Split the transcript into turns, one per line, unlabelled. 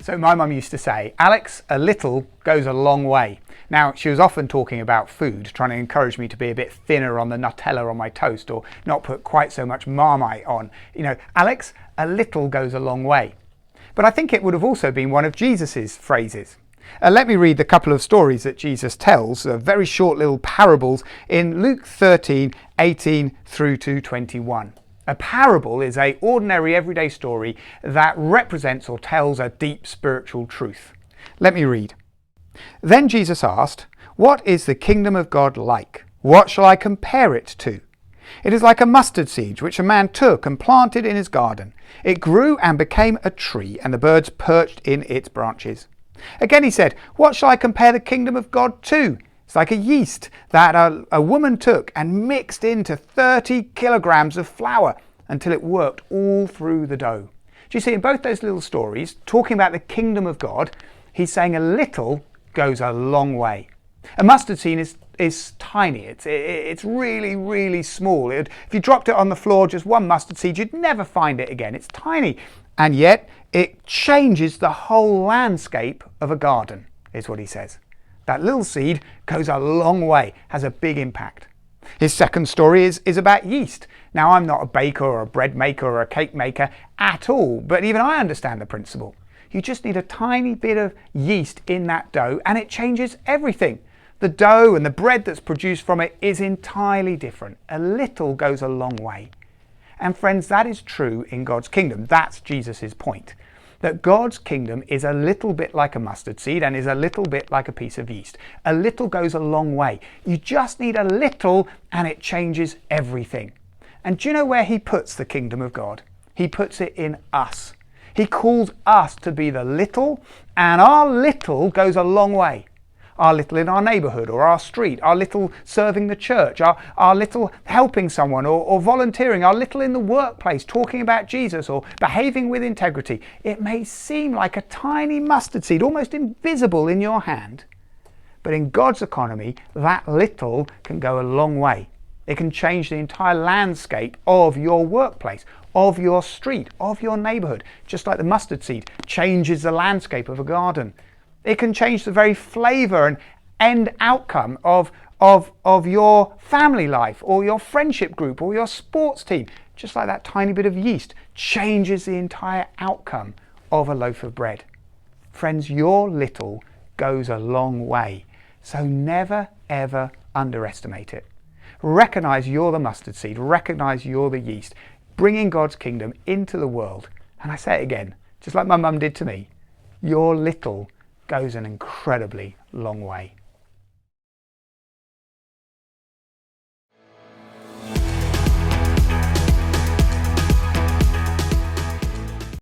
So my mum used to say, Alex, a little goes a long way. Now, she was often talking about food, trying to encourage me to be a bit thinner on the Nutella on my toast or not put quite so much Marmite on. You know, Alex, a little goes a long way. But I think it would have also been one of Jesus's phrases. Let me read the couple of stories that Jesus tells, very short little parables in Luke 13:18 through to 21. A parable is an ordinary everyday story that represents or tells a deep spiritual truth. Let me read. Then Jesus asked, "What is the kingdom of God like? What shall I compare it to? It is like a mustard seed which a man took and planted in his garden. It grew and became a tree, and the birds perched in its branches." Again he said, "What shall I compare the kingdom of God to? It's like a yeast that a woman took and mixed into 30 kilograms of flour until it worked all through the dough." Do you see, in both those little stories, talking about the kingdom of God, he's saying a little goes a long way. A mustard seed is tiny. It's really, really small. If you dropped it on the floor, just one mustard seed, you'd never find it again. It's tiny. And yet it changes the whole landscape of a garden, is what he says. That little seed goes a long way, has a big impact. His second story is about yeast. Now, I'm not a baker or a bread maker or a cake maker at all, but even I understand the principle. You just need a tiny bit of yeast in that dough and it changes everything. The dough and the bread that's produced from it is entirely different. A little goes a long way. And friends, that is true in God's kingdom. That's Jesus's point. That God's kingdom is a little bit like a mustard seed and is a little bit like a piece of yeast. A little goes a long way. You just need a little and it changes everything. And do you know where he puts the kingdom of God? He puts it in us. He calls us to be the little, and our little goes a long way. Our little in our neighbourhood or our street, our little serving the church, our little helping someone or volunteering, our little in the workplace, talking about Jesus or behaving with integrity. It may seem like a tiny mustard seed, almost invisible in your hand, but in God's economy, that little can go a long way. It can change the entire landscape of your workplace, of your street, of your neighbourhood, just like the mustard seed changes the landscape of a garden. It can change the very flavour and end outcome of your family life or your friendship group or your sports team. Just like that tiny bit of yeast changes the entire outcome of a loaf of bread. Friends, your little goes a long way. So never, ever underestimate it. Recognise you're the mustard seed. Recognise you're the yeast. Bringing God's kingdom into the world. And I say it again, just like my mum did to me. Your little goes an incredibly long way.